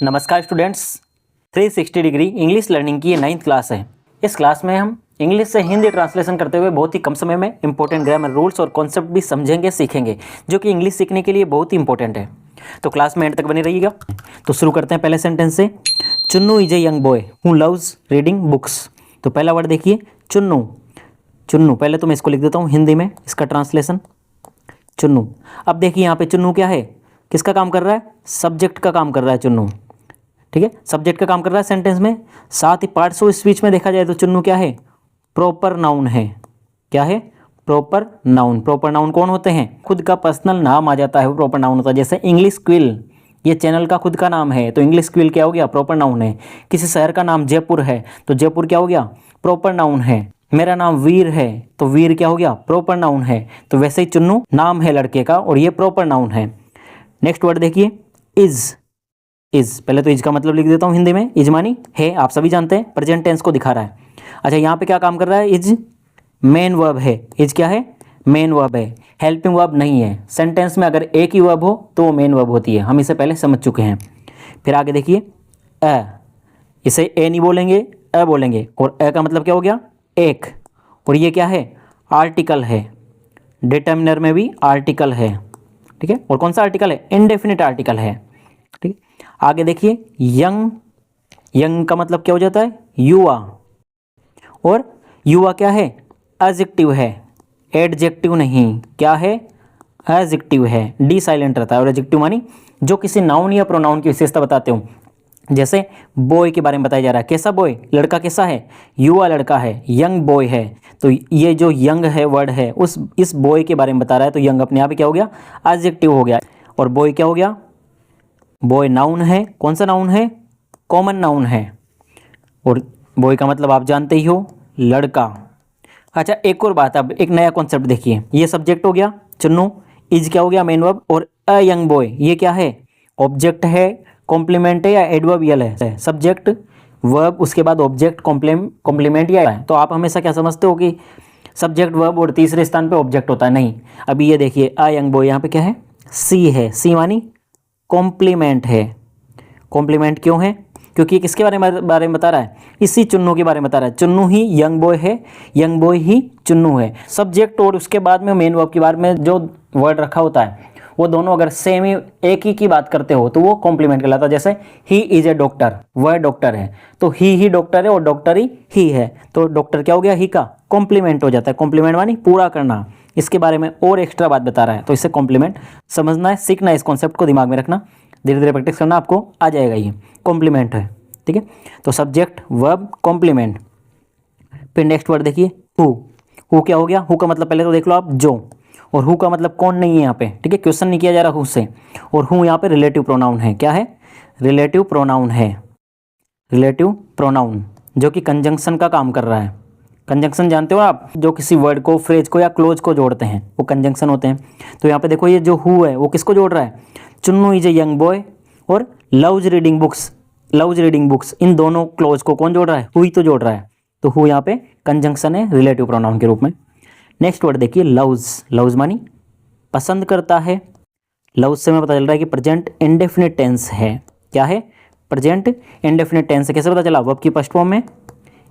नमस्कार students, 360 degree English learning की ये 9th क्लास है। इस क्लास में हम इंग्लिश से हिंदी ट्रांसलेशन करते हुए बहुत ही कम समय में इंपॉर्टेंट ग्रामर रूल्स और कॉन्सेप्ट भी समझेंगे, सीखेंगे, जो कि इंग्लिश सीखने के लिए बहुत ही इंपॉर्टेंट है। तो क्लास में एंड तक बने रहिएगा। तो शुरू करते हैं पहले सेंटेंस से। Chunnu is a young boy who loves reading books. तो पहला वर्ड देखिए, चुन्नू। चुन्नू, पहले तो मैं इसको लिख देता हूँ हिंदी में, इसका ट्रांसलेशन चुन्नू। अब देखिए यहाँ पे चुन्नू क्या है, किसका काम कर रहा है? सब्जेक्ट का काम कर रहा है चुन्नू। ठीक है, सब्जेक्ट का काम कर रहा है सेंटेंस में। साथ ही पार्ट्स ऑफ स्पीच में देखा जाए तो चुन्नू क्या है? प्रॉपर नाउन है। क्या है? Proper noun. प्रॉपर नाउन कौन होते हैं? खुद का पर्सनल नाम आ जाता है वो प्रॉपर नाउन होता है। जैसे इंग्लिश क्विल, ये चैनल का खुद का नाम है तो इंग्लिश क्विल क्या हो गया? प्रॉपर नाउन है। किसी शहर का नाम जयपुर है तो जयपुर क्या हो गया? प्रॉपर नाउन है। मेरा नाम वीर है तो वीर क्या हो गया? प्रॉपर नाउन है। तो वैसे ही चुन्नू नाम है लड़के का और ये प्रॉपर नाउन है। नेक्स्ट वर्ड देखिए, इज। इज, पहले तो इज का मतलब लिख देता हूँ हिंदी में। इज मानी है, आप सभी जानते हैं, प्रेजेंट टेंस को दिखा रहा है। अच्छा, यहाँ पे क्या काम कर रहा है? इज मेन वर्ब है। इज क्या है? मेन वर्ब है, हेल्पिंग वर्ब नहीं है। सेंटेंस में अगर एक ही वर्ब हो तो वो मेन वर्ब होती है, हम इसे पहले समझ चुके हैं। फिर आगे देखिए, अ। इसे ए नहीं बोलेंगे, अ बोलेंगे। और अ का मतलब क्या हो गया? एक। और ये क्या है? आर्टिकल है। डिटर्मिनर में भी आर्टिकल है। ठीक है, और कौन सा आर्टिकल है? इंडेफिनिट आर्टिकल है। ठीक है, आगे देखिए, यंग। यंग का मतलब क्या हो जाता है? युवा। और युवा क्या है? एडजेक्टिव है, एडजेक्टिव नहीं। क्या है? एडजेक्टिव है। डी साइलेंट रहता है। और एडजेक्टिव मानी जो किसी नाउन या प्रोनाउन की विशेषता बताते हो। जैसे बॉय के बारे में बताया जा रहा है, कैसा बॉय? लड़का कैसा है? युवा लड़का है, यंग बॉय है। तो ये जो यंग है वर्ड है, उस इस बॉय के बारे में बता रहा है। तो यंग अपने आप ही क्या हो गया? एडजेक्टिव हो गया। और बॉय क्या हो गया? बॉय नाउन है। कौन सा नाउन है? कॉमन नाउन है। और बॉय का मतलब आप जानते ही हो, लड़का। अच्छा, एक और बात, अब एक नया कॉन्सेप्ट देखिए। ये सब्जेक्ट हो गया चुन्नू, इज क्या हो गया? Main verb. और अ यंग बॉय, ये क्या है? ऑब्जेक्ट है, कॉम्प्लीमेंट है या एडवर्बियल है? सब्जेक्ट, वर्ब, उसके बाद ऑब्जेक्ट, कॉम्प्लीमेंट या है। तो आप हमेशा क्या समझते हो कि सब्जेक्ट, वर्ब और तीसरे स्थान पे ऑब्जेक्ट होता है? नहीं। अभी ये देखिए, अ यंग बॉय, यहाँ पे क्या है? सी है। सी मानी कॉम्प्लीमेंट है। कॉम्प्लीमेंट क्यों है? क्योंकि किसके बारे में बता रहा है? इसी चुन्नू के बारे में बता रहा है। चुन्नू ही यंग बॉय है, यंग बॉय ही चुन्नू है। सब्जेक्ट और उसके बाद में मेन वर्ब के बारे में जो वर्ड रखा होता है, वो दोनों अगर सेम ही, एक ही की बात करते हो तो वो कॉम्प्लीमेंट कहलाता है। जैसे ही इज ए डॉक्टर, वह डॉक्टर है, तो ही डॉक्टर है और डॉक्टर ही है। तो डॉक्टर क्या हो गया? ही का कॉम्प्लीमेंट हो जाता है। कॉम्प्लीमेंट मानी पूरा करना। इसके बारे में और एक्स्ट्रा बात बता रहा है तो इससे कॉम्प्लीमेंट समझना है, सीखना है। इस कॉन्सेप्ट को दिमाग में रखना, धीरे धीरे प्रैक्टिस करना, आपको आ जाएगा। ये कॉम्प्लीमेंट है। ठीक है, तो सब्जेक्ट, वर्ब, कॉम्प्लीमेंट। फिर नेक्स्ट वर्ड देखिए, हु। हु क्या हो गया? हु का मतलब पहले तो देख लो आप, जो। और हु का मतलब कौन नहीं है यहाँ पे। ठीक है, क्वेश्चन नहीं किया जा रहा हु से। और हु यहाँ पे रिलेटिव प्रोनाउन है। क्या है? रिलेटिव प्रोनाउन है। रिलेटिव प्रोनाउन जो कि कंजंक्शन का काम कर रहा है। कंजंक्शन जानते हो आप, जो किसी वर्ड को, फ्रेज को या क्लोज को जोड़ते हैं, वो कंजंक्शन होते हैं। तो यहाँ पे देखो, ये जो हु है वो किसको जोड़ रहा है? Chunnu is a young boy और loves reading books. Loves reading books, इन दोनों क्लोज को कौन जोड़ रहा है? हु ही तो जोड़ रहा है। तो हु यहाँ पे कंजंक्शन है रिलेटिव प्रोनाउन के रूप में। नेक्स्ट वर्ड देखिए, लव्स। लव्स मानी पसंद करता है। लव्स से हमें पता चल रहा है कि प्रेजेंट इंडेफिनिट टेंस है। क्या है? प्रेजेंट इंडेफिनिट टेंस है। कैसे पता चला? वर्ब की फर्स्ट फॉर्म में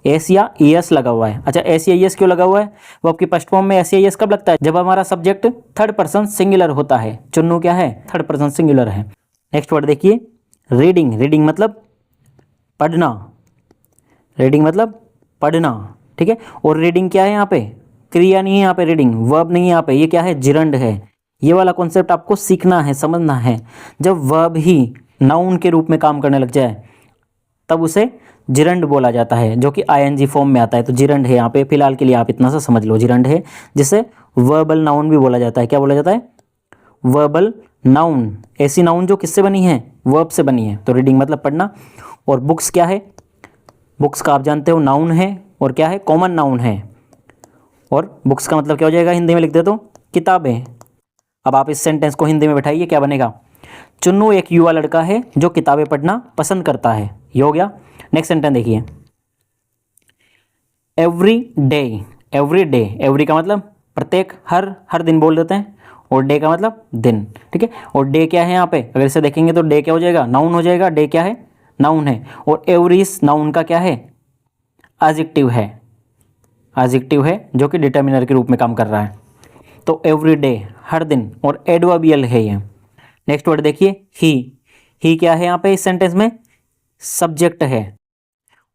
एस या ई एस लगा हुआ है। अच्छा, एस या ई एस क्यों लगा हुआ है? वर्ब की फर्स्ट फॉर्म में एस या ई एस कब लगता है? जब हमारा सब्जेक्ट थर्ड पर्सन सिंगुलर होता है। चुन्नू क्या है? थर्ड पर्सन सिंगुलर है। नेक्स्ट वर्ड देखिए, रीडिंग। रीडिंग मतलब पढ़ना। रीडिंग मतलब पढ़ना। ठीक है, और रीडिंग क्या है? यहाँ पे क्रिया नहीं है, यहाँ पे रीडिंग वर्ब नहीं है। यहाँ पे ये क्या है? जिरंड है। ये वाला कॉन्सेप्ट आपको सीखना है, समझना है। जब वर्ब ही नाउन के रूप में काम करने लग जाए तब उसे जिरंड बोला जाता है, जो कि आईएनजी फॉर्म में आता है। तो जिरंड है यहाँ पे, फिलहाल के लिए आप इतना सा समझ लो, जिरंड है, जिसे वर्बल नाउन भी बोला जाता है। क्या बोला जाता है? Verbal noun. ऐसी नाउन जो किससे बनी है? वर्ब से बनी है। तो रीडिंग मतलब पढ़ना। और बुक्स क्या है? बुक्स का आप जानते हो नाउन है और क्या है? कॉमन नाउन है। और बुक्स का मतलब क्या हो जाएगा? हिंदी में लिख दे तो किताबें। अब आप इस सेंटेंस को हिंदी में बैठाइए, क्या बनेगा? चुन्नू एक युवा लड़का है जो किताबें पढ़ना पसंद करता है। ये हो गया। नेक्स्ट सेंटेंस देखिए, every day. Every day, every का मतलब प्रत्येक, हर दिन बोल देते हैं। और डे का मतलब दिन, ठीक है। और डे क्या है यहाँ पे, अगर इसे देखेंगे तो डे क्या हो जाएगा, नाउन हो जाएगा। डे क्या है, नाउन है। और एवरी इस नाउन का क्या है, एडजेक्टिव है, एडजेक्टिव है जो कि डिटर्मिनर के रूप में काम कर रहा है। तो एवरी डे, हर दिन, और एडवर्बियल है ये। नेक्स्ट वर्ड देखिए, ही क्या है यहाँ पे इस सेंटेंस में, सब्जेक्ट है।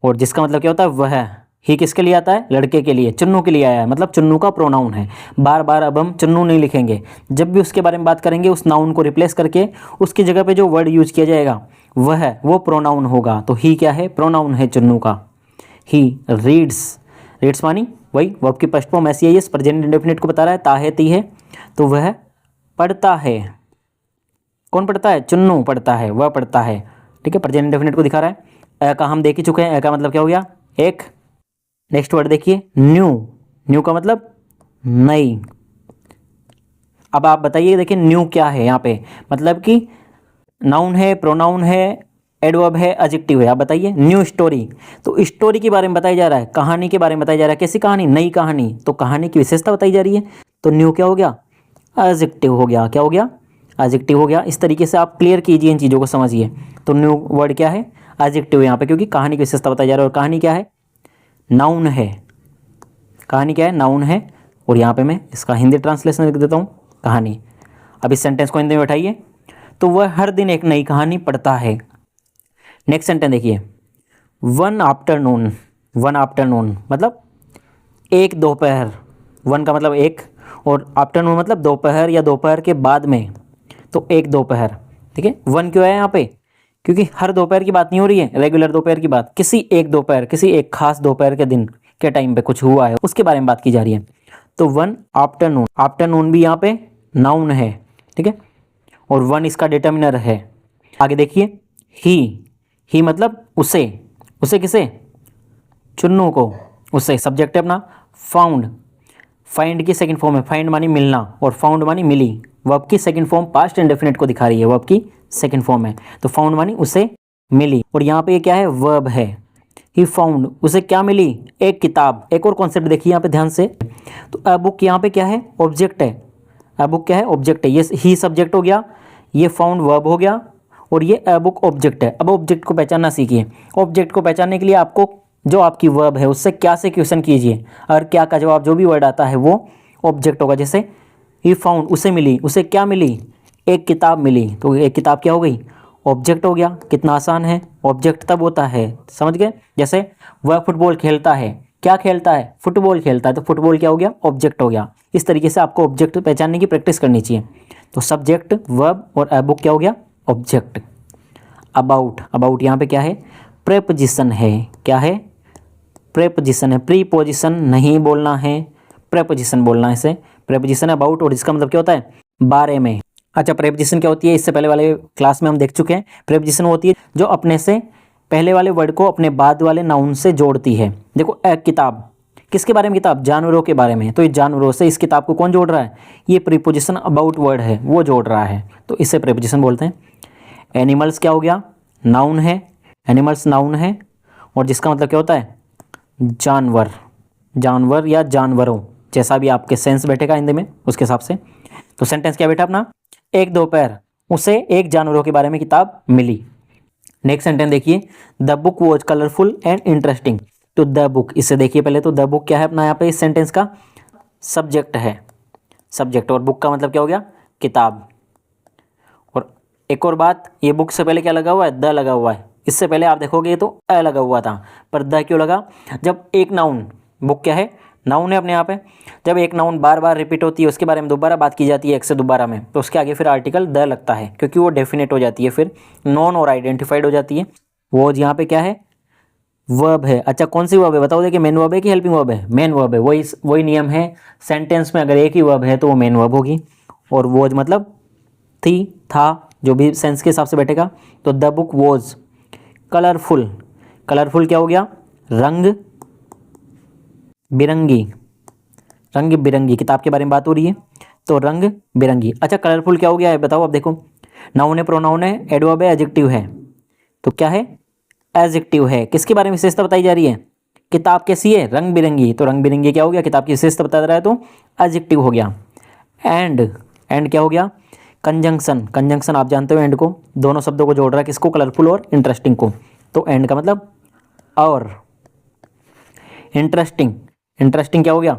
और जिसका मतलब क्या होता है, वह। ही किसके लिए आता है, लड़के के लिए, चुन्नू के लिए आया है, मतलब चुन्नू का प्रोनाउन है। बार बार अब हम चुन्नू नहीं लिखेंगे, जब भी उसके बारे में बात करेंगे उस नाउन को रिप्लेस करके उसकी जगह पे जो वर्ड यूज किया जाएगा वह वो प्रोनाउन होगा। तो ही क्या है, प्रोनाउन है चुन्नू का। ही रीड्स, रीड्स मानी वही वर्ब की फर्स्ट फॉर्म ऐसी है, ये प्रेजेंट इंडेफिनिट को बता रहा है, ता है ती है, तो वह पढ़ता है। कौन पढ़ता है, चुन्नू पढ़ता है, वह पढ़ता है, ठीक है। प्रेजेंट इंडेफिनिट को दिखा रहा है। ए का हम देख ही चुके हैं, ए का मतलब क्या हो गया, एक। नेक्स्ट वर्ड देखिए, न्यू, न्यू का मतलब नई। अब आप बताइए, देखिए न्यू क्या है यहाँ पे, मतलब कि नाउन है, प्रोनाउन है, एडवर्ब है, एडजेक्टिव है। आप बताइए, न्यू स्टोरी, तो स्टोरी के बारे में बताया जा रहा है, कहानी के बारे में बताया जा रहा है। कैसी कहानी, नई कहानी, तो कहानी की विशेषता बताई जा रही है। तो न्यू क्या हो गया, एडजेक्टिव हो गया। क्या हो गया, एडजेक्टिव हो गया। इस तरीके से आप क्लियर कीजिए, इन चीज़ों को समझिए। तो न्यू वर्ड क्या है, एडजेक्टिव यहाँ पे, क्योंकि कहानी की विशेषता बताया जा रहा है। और कहानी क्या है, नाउन है। कहानी क्या है, नाउन है। और यहाँ पे मैं इसका हिंदी ट्रांसलेशन लिख देता हूँ, कहानी। अब इस सेंटेंस को हिंदी में बैठाइए, तो वह हर दिन एक नई कहानी पढ़ता है। नेक्स्ट सेंटेंस देखिए, वन आफ्टरनून, वन आफ्टरनून मतलब एक दोपहर। वन का मतलब एक, और आफ्टरनून मतलब दोपहर या दोपहर के बाद में, तो एक दोपहर, ठीक है। वन क्यों है यहाँ पे, क्योंकि हर दोपहर की बात नहीं हो रही है, रेगुलर दोपहर की बात, किसी एक दोपहर, किसी एक खास दोपहर के दिन के टाइम पे कुछ हुआ है उसके बारे में बात की जा रही है। तो वन आफ्टरनून, आफ्टरनून भी यहाँ पे नाउन है, ठीक है। और वन इसका डिटर्मिनर है। आगे देखिए, ही मतलब उसे, उसे किसे, चुन्नू को, उसे सब्जेक्ट है अपना। फाउंड, फाइंड की सेकंड फॉर्म है, फाइंड मानी मिलना, और फाउंड मानी मिली। वर्ब की सेकंड फॉर्म पास्ट इंडेफिनिट को दिखा रही है, वर्ब की सेकंड फॉर्म है। तो फाउंड मानी उसे मिली। और यहाँ पे क्या है, वर्ब है। ही फाउंड, उसे क्या मिली, एक किताब। एक और कॉन्सेप्ट देखिए यहाँ पे ध्यान से, तो अ बुक यहाँ पे क्या है, ऑब्जेक्ट है। अ बुक क्या है, ऑब्जेक्ट है। ये ही सब्जेक्ट हो गया, ये फाउंड वर्ब हो गया, और ये अ बुक ऑब्जेक्ट है। अब ऑब्जेक्ट को पहचानना सीखिए। ऑब्जेक्ट को पहचानने के लिए आपको जो आपकी वर्ब है उससे क्या से क्वेश्चन कीजिए, और क्या का जवाब जो भी वर्ड आता है वो ऑब्जेक्ट होगा। जैसे ही फाउंड, उसे मिली, उसे क्या मिली, एक किताब मिली, तो एक किताब क्या हो गई, ऑब्जेक्ट हो गया। कितना आसान है, ऑब्जेक्ट तब होता है, समझ गए। जैसे वह फुटबॉल खेलता है, क्या खेलता है, फुटबॉल खेलता है, तो फुटबॉल क्या हो गया, ऑब्जेक्ट हो गया। इस तरीके से आपको ऑब्जेक्ट पहचानने की प्रैक्टिस करनी चाहिए। तो सब्जेक्ट, वर्ब, और अ बुक क्या हो गया, ऑब्जेक्ट। अबाउट, अबाउट यहाँ पे क्या है, प्रेपोजिशन है। क्या है, प्रेपोजिशन है। प्रीपोजिशन नहीं बोलना है, प्रेपोजिशन बोलना है इसे। प्रेपोजिशन अबाउट, और इसका मतलब क्या होता है, बारे में। अच्छा, प्रेपोजिशन क्या होती है, इससे पहले वाले क्लास में हम देख चुके हैं। प्रेपोजिशन होती है जो अपने से पहले वाले वर्ड को अपने बाद वाले नाउन से जोड़ती है। देखो, एक किताब, किसके बारे में किताब, जानवरों के बारे में, तो इस जानवरों से इस किताब को कौन जोड़ रहा है, ये प्रीपोजिशन अबाउट वर्ड है, वो जोड़ रहा है, तो इसे प्रीपोजिशन बोलते हैं। एनिमल्स क्या हो गया, नाउन है। एनिमल्स नाउन है, और जिसका मतलब क्या होता है, जानवर, जानवर या जानवरों, जैसा भी आपके सेंस बैठेगा हिंदी में उसके हिसाब से। तो सेंटेंस क्या बैठा अपना, एक दोपहर उसे एक जानवरों के बारे में किताब मिली। नेक्स्ट सेंटेंस देखिए, the book was colourful and interesting. तो द बुक, इससे देखिए पहले, तो द बुक क्या है अपना यहाँ पे इस सेंटेंस का, सब्जेक्ट है, सब्जेक्ट। और बुक का मतलब क्या हो गया, किताब। और एक और बात, ये बुक से पहले क्या लगा हुआ है, द लगा हुआ है। इससे पहले आप देखोगे ये तो अ लगा हुआ था, पर द क्यों लगा, जब एक नाउन, बुक क्या है, नाउन है अपने यहाँ पे, जब एक नाउन बार बार रिपीट होती है, उसके बारे में दोबारा बात की जाती है एक से दोबारा में, तो उसके आगे फिर आर्टिकल द लगता है, क्योंकि वो डेफिनेट हो जाती है, फिर नॉन और आइडेंटिफाइड हो जाती है। वो यहाँ पे क्या है, वर्ब है। अच्छा, कौन सी वर्ब है बताओ, देखिए मेन वर्ब है कि हेल्पिंग वर्ब है, मेन वर्ब है। वही नियम है, सेंटेंस में अगर एक ही वर्ब है तो वो मेन वर्ब होगी। और वॉज मतलब थी, था, जो भी सेंस के हिसाब से बैठेगा। तो the book was colourful, colourful क्या हो गया, रंग बिरंगी, रंग बिरंगी, किताब के बारे में बात हो रही है तो रंग बिरंगी। अच्छा, कलरफुल क्या हो गया है बताओ, अब देखो, नाउन है, प्रोनाउन है, एडवर्ब है, एडजेक्टिव है, तो क्या है, एडजेक्टिव है। किसके बारे में विशेषता बताई जा रही है, किताब कैसी है, रंग बिरंगी, तो रंग बिरंगी क्या हो गया, किताब की विशेषता बता रहा है, तो एडजेक्टिव हो गया। एंड एंड क्या हो गया, कंजंक्शन, कंजंक्शन आप जानते हो एंड को, दोनों शब्दों को जोड़ रहा है, किसको, कलरफुल और इंटरेस्टिंग को। तो एंड का मतलब और। इंटरेस्टिंग, इंटरेस्टिंग क्या हो गया,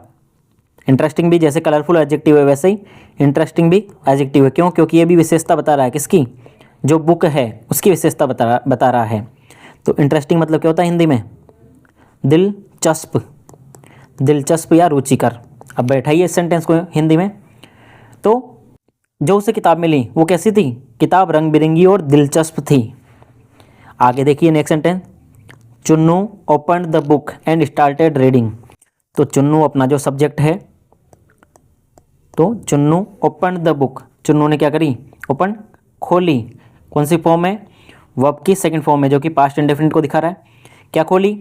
इंटरेस्टिंग भी जैसे कलरफुल एडजेक्टिव है वैसे ही इंटरेस्टिंग भी एडजेक्टिव है। क्यों, क्योंकि ये भी विशेषता बता रहा है किसकी, जो बुक है उसकी विशेषता बता रहा है। तो इंटरेस्टिंग मतलब क्या होता है हिंदी में, दिलचस्प, दिलचस्प या रुचिकर। अब बैठाइए इस सेंटेंस को हिंदी में। तो जो उसे किताब मिली वो कैसी थी, किताब रंग बिरंगी और दिलचस्प थी। आगे देखिए next sentence, Chunnu open the book and started reading. तो चुन्नू अपना जो सब्जेक्ट है, तो Chunnu open the book, Chunnu ने क्या करी, ओपन, खोली। कौन सी फॉर्म है, वर्ब की सेकंड फॉर्म है, जो कि पास्ट इंडेफिनिट को दिखा रहा है। क्या खोली,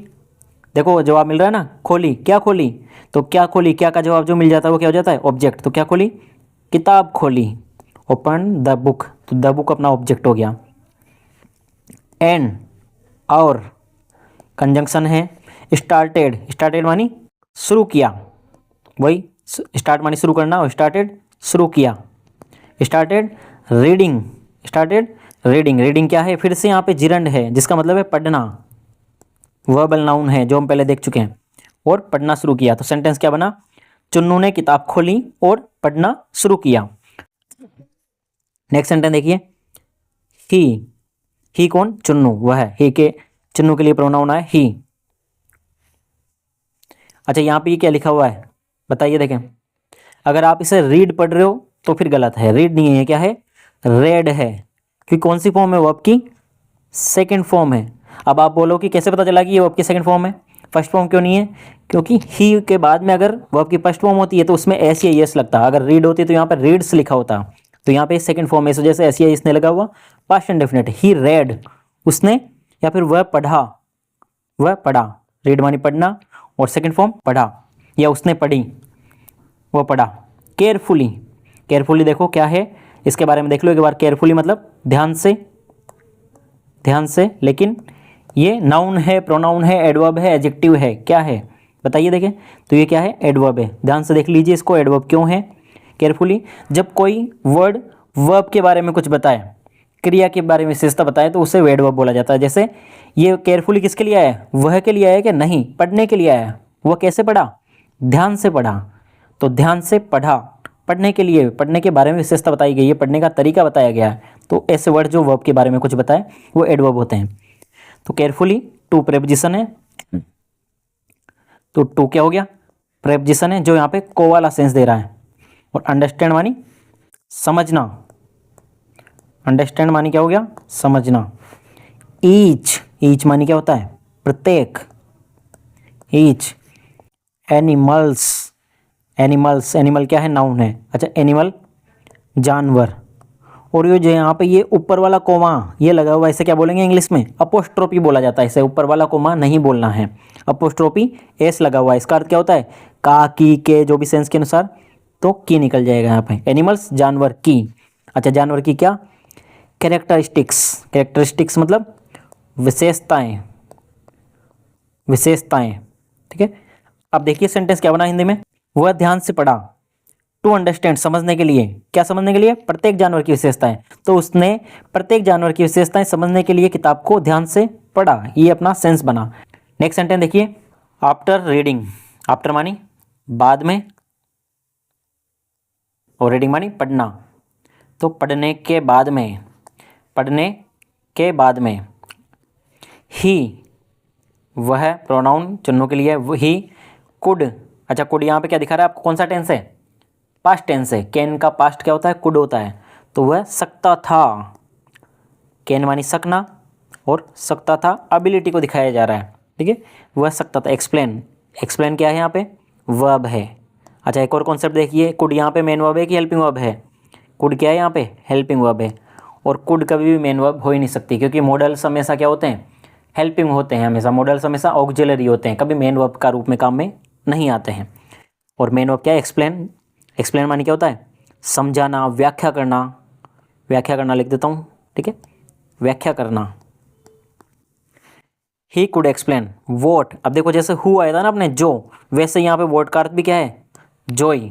देखो जवाब मिल रहा है ना, खोली, क्या खोली, तो क्या खोली, क्या का जवाब जो मिल जाता है वो क्या हो जाता है, ऑब्जेक्ट। तो क्या खोली, किताब खोली, ओपन द बुक, तो द बुक अपना ऑब्जेक्ट हो गया। एंड और कंजंक्शन है, स्टार्टेड, स्टार्टेड मानी शुरू किया, वही स्टार्ट मानी शुरू करना, और स्टार्टेड शुरू किया। Started reading, started reading, reading क्या है, फिर से यहाँ पे जिरंड है जिसका मतलब है पढ़ना, वर्बल नाउन है जो हम पहले देख चुके हैं, और पढ़ना शुरू किया। तो सेंटेंस क्या बना, चुन्नू ने किताब खोली और पढ़ना शुरू किया। नेक्स्ट सेंटेंस देखिए, ही कौन, चुन्नू, वह है, ही के चुन्नू के लिए प्रोनाउन है ही। अच्छा यहाँ पे ये क्या लिखा हुआ है बताइए, देखें, अगर आप इसे रीड पढ़ रहे हो तो फिर गलत है, रीड नहीं है, क्या है, रेड है, क्योंकि कौन सी फॉर्म है, वर्ब की सेकंड फॉर्म है। अब आप बोलो कि कैसे पता चला कि ये वर्ब की सेकंड फॉर्म है, फर्स्ट फॉर्म क्यों नहीं है, क्योंकि ही के बाद में अगर वर्ब की फर्स्ट फॉर्म होती है तो उसमें एस या एस लगता, अगर रीड होती तो यहाँ पर रीड्स लिखा होता, तो यहाँ पे सेकंड फॉर्म है, इस वजह से एस या एस ने लगा हुआ, पास्ट इंडेफिनिट, ही रेड, उसने, या फिर वह पढ़ा, वह पढ़ा, रीड मानी पढ़ना, और सेकंड फॉर्म पढ़ा, या उसने पढ़ी, वह पढ़ा। केयरफुली, केयरफुली देखो क्या है, इसके बारे में देख लो एक बार, केयरफुली मतलब ध्यान से, ध्यान से, लेकिन ये नाउन है, प्रोनाउन है, एडवर्ब है, एडजेक्टिव है, क्या है बताइए, देखें, तो ये क्या है, एडवर्ब है, ध्यान से देख लीजिए इसको, एडवर्ब क्यों है केयरफुली, जब कोई वर्ड वर्ब के बारे में कुछ बताए, क्रिया के बारे में विशेषता बताए, तो उसे एडवर्ब बोला जाता है। जैसे ये केयरफुली किसके लिए आया है, वह के लिए आया है कि नहीं, पढ़ने के लिए आया है, वह कैसे पढ़ा, ध्यान से पढ़ा, तो ध्यान से पढ़ा, पढ़ने के लिए, पढ़ने के बारे में विशेषता बताई गई है, पढ़ने का तरीका बताया गया है, तो ऐसे वर्ड जो वर्ब के बारे में कुछ बताए वो एडवर्ब होते हैं। तो केयरफुली टू प्रेपोजिशन है, तो टू क्या हो गया, प्रेपोजिशन है जो यहाँ पे को वाला सेंस दे रहा है, और अंडरस्टैंड मानी समझना, अंडरस्टैंड मानी क्या हो गया, समझना। ईच, ईच मानी क्या होता है, प्रत्येक, ईच। एनिमल्स, एनिमल्स, एनिमल क्या है, नाउन है, अच्छा एनिमल जानवर। और ये जो यहाँ पे ये ऊपर वाला कोमा ये लगा हुआ है, इसे क्या बोलेंगे इंग्लिश में, अपोस्ट्रोफी बोला जाता है, इसे ऊपर वाला कोमा नहीं बोलना है, अपोस्ट्रोफी एस लगा हुआ है, इसका अर्थ क्या होता है, का, की, के, जो भी सेंस के अनुसार, तो की निकल जाएगा यहाँ पे, एनिमल्स जानवर की। अच्छा जानवर की क्या, कैरेक्टरिस्टिक्स, कैरेक्टरिस्टिक्स मतलब विशेषताएं, विशेषताएं, ठीक है। अब देखिए सेंटेंस क्या बना हिंदी में, वह ध्यान से पढ़ा, टू अंडरस्टैंड समझने के लिए, क्या समझने के लिए, प्रत्येक जानवर की विशेषताएं, तो उसने प्रत्येक जानवर की विशेषताएं समझने के लिए किताब को ध्यान से पढ़ा, ये अपना सेंस बना। नेक्स्ट सेंटेंस देखिए, आफ्टर रीडिंग, आफ्टर मानी बाद में, और रीडिंग मानी पढ़ना, तो पढ़ने के बाद में, पढ़ने के बाद में। ही वह प्रोनाउन चुन्नू के लिए, ही कुड, अच्छा कुड यहाँ पे क्या दिखा रहा है आपको, कौन सा टेंस है, पास्ट टेंस है, कैन का पास्ट क्या होता है, कुड होता है, तो वह सकता था, कैन मानी सकना, और सकता था एबिलिटी को दिखाया जा रहा है, ठीक है, वह सकता था। एक्सप्लेन, एक्सप्लेन क्या है यहाँ पे, वर्ब है। अच्छा एक और कॉन्सेप्ट देखिए, कुड यहाँ पे मेन वर्ब है कि हेल्पिंग वर्ब है, कुड क्या है यहाँ पे, हेल्पिंग वर्ब है, और कुड कभी भी मेन वर्ब हो ही नहीं सकती, क्योंकि मॉडल्स हमेशा क्या होते हैं, हेल्पिंग होते हैं, हमेशा मॉडल्स हमेशा ऑक्सिलरी होते हैं, कभी मेन वर्ब का रूप में काम में नहीं आते हैं। और मेन वर्ब क्या है, एक्सप्लेन, एक्सप्लेन मानी क्या होता है, समझाना, व्याख्या करना, व्याख्या करना लिख देता हूँ, ठीक है, व्याख्या करना। ही कुड एक्सप्लेन वॉट, अब देखो जैसे हु आया था ना अपने जो, वैसे यहाँ पे वॉट का अर्थ भी क्या है, जॉय,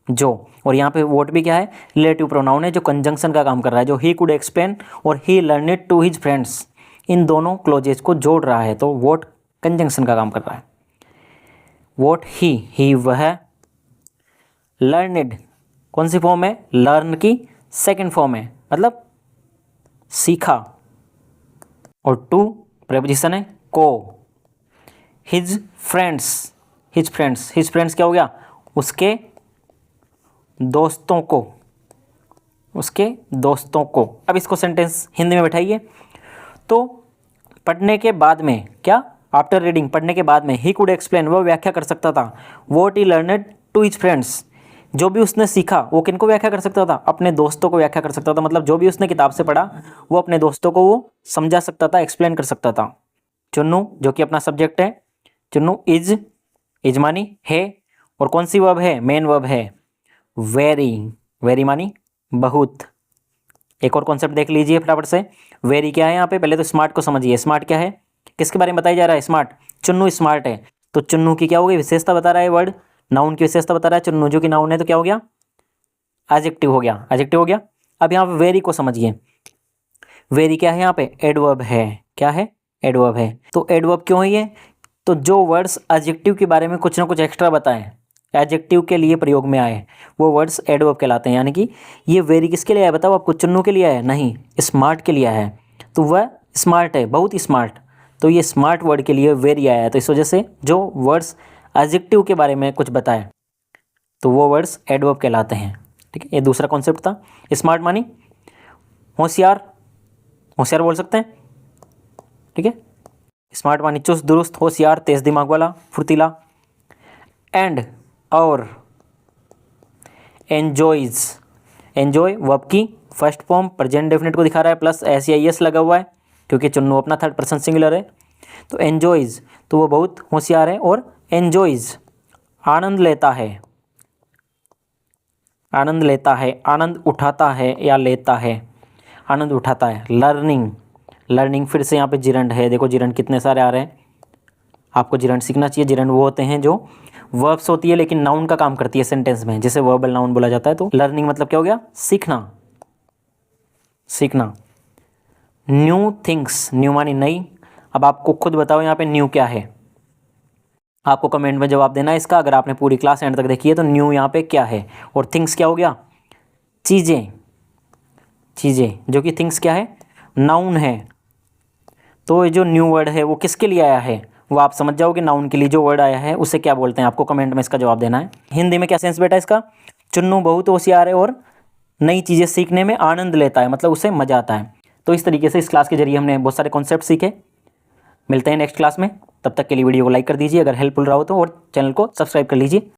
जो, और यहाँ पे वोट भी क्या है, रिलेटिव प्रोनाउन है जो कंजंक्शन का काम कर रहा है, जो ही कुड एक्सप्लेन और he learn it to his friends, इन दोनों क्लोजेज को जोड़ रहा है, तो वोट कंजंक्शन का काम कर रहा है। वोट ही वह, लर्नड कौन सी फॉर्म है, लर्न की सेकंड फॉर्म है, मतलब सीखा, और टू प्रेपोजिशन है को। हिज फ्रेंड्स क्या हो गया, उसके दोस्तों को। अब इसको सेंटेंस हिंदी में बैठाइए। तो पढ़ने के बाद में क्या, आफ्टर रीडिंग, पढ़ने के बाद में ही कुड एक्सप्लेन, वह व्याख्या कर सकता था, what he learned to his friends, जो भी उसने सीखा वो किनको व्याख्या कर सकता था, अपने दोस्तों को व्याख्या कर सकता था, मतलब जो भी उसने किताब से पढ़ा वो अपने दोस्तों को वो समझा सकता था, एक्सप्लेन कर सकता था। चुन्नू जो कि अपना सब्जेक्ट है, चुन्नू इज मानी है, और कौन सी वर्ब है, मेन वर्ब है वेरी मानी बहुत। एक और कॉन्सेप्ट देख लीजिए फटाफट से, वेरी क्या है यहाँ पे, पहले तो स्मार्ट को समझिए। स्मार्ट क्या है, किसके बारे में बताया जा रहा है, स्मार्ट, चुन्नू स्मार्ट है, तो चुन्नू की क्या हो गई, विशेषता बता रहा है वर्ड, नाउन की विशेषता बता रहा है, चुन्नू जो कि नाउन है तो क्या हो गया, एडजेक्टिव हो गया। अब यहाँ पे वेरी को समझिए, वेरी क्या है यहाँ पे, एडवर्ब है, क्या है, एडवर्ब है। तो एडवर्ब क्यों है ये, तो जो वर्ड्स एडजेक्टिव के बारे में कुछ ना कुछ एक्स्ट्रा बताएं, एडजेक्टिव के लिए प्रयोग में आए, वो वर्ड्स एडवर्ब कहलाते हैं। यानी कि ये वेरी किसके लिए आया बताओ आपको, चुन्नू के लिए आया नहीं, स्मार्ट के लिए आया है, तो वह स्मार्ट है, बहुत स्मार्ट, तो ये स्मार्ट वर्ड के लिए वेरी आया है। तो इस वजह से जो वर्ड्स एडजेक्टिव के बारे में कुछ बताए तो वो वर्ड्स एडवर्ब कहलाते हैं। ठीक है, ये दूसरा कॉन्सेप्ट था। स्मार्ट मानी होशियार बोल सकते हैं। ठीक है, स्मार्ट मानी चुस्त दुरुस्त, होशियार तेज दिमाग वाला, फुर्तीला। एंड और एंजॉय वर्ब की फर्स्ट फॉर्म प्रेजेंट डेफिनेट को दिखा रहा है, प्लस एस या एस लगा हुआ है क्योंकि चुन्नू अपना थर्ड पर्सन सिंगुलर है। तो एंजॉयज तो वो बहुत होशियार है, और एंजॉयज आनंद लेता है, आनंद उठाता है या लेता है, आनंद उठाता है। लर्निंग फिर से यहाँ पे जिरंड है, देखो जिरंड कितने सारे आ रहे हैं, आपको जिरंड सीखना चाहिए। जिरंड वो होते हैं जो वर्ब्स होती है लेकिन नाउन का काम करती है सेंटेंस में, जैसे वर्बल नाउन बोला जाता है। तो लर्निंग मतलब क्या हो गया, सीखना। न्यू थिंग्स, न्यू मानी नई। अब आपको खुद बताओ यहाँ पे न्यू क्या है, आपको कमेंट में जवाब देना है इसका। अगर आपने पूरी क्लास एंड तक देखी है तो न्यू यहाँ पे क्या है, और थिंग्स क्या हो गया, चीज़ें, जो कि थिंग्स क्या है, नाउन है। तो ये जो न्यू वर्ड है वो किसके लिए आया है, वो आप समझ जाओगे। नाउन के लिए जो वर्ड आया है उसे क्या बोलते हैं, आपको कमेंट में इसका जवाब देना है। हिंदी में क्या सेंस बेटा इसका, चुन्नू बहुत होशियार है और नई चीज़ें सीखने में आनंद लेता है, मतलब उसे मज़ा आता है। तो इस तरीके से इस क्लास के जरिए हमने बहुत सारे कॉन्सेप्ट सीखे। मिलते हैं नेक्स्ट क्लास में, तब तक के लिए वीडियो को लाइक कर दीजिए अगर हेल्पफुल रहा हो तो, और चैनल को सब्सक्राइब कर लीजिए।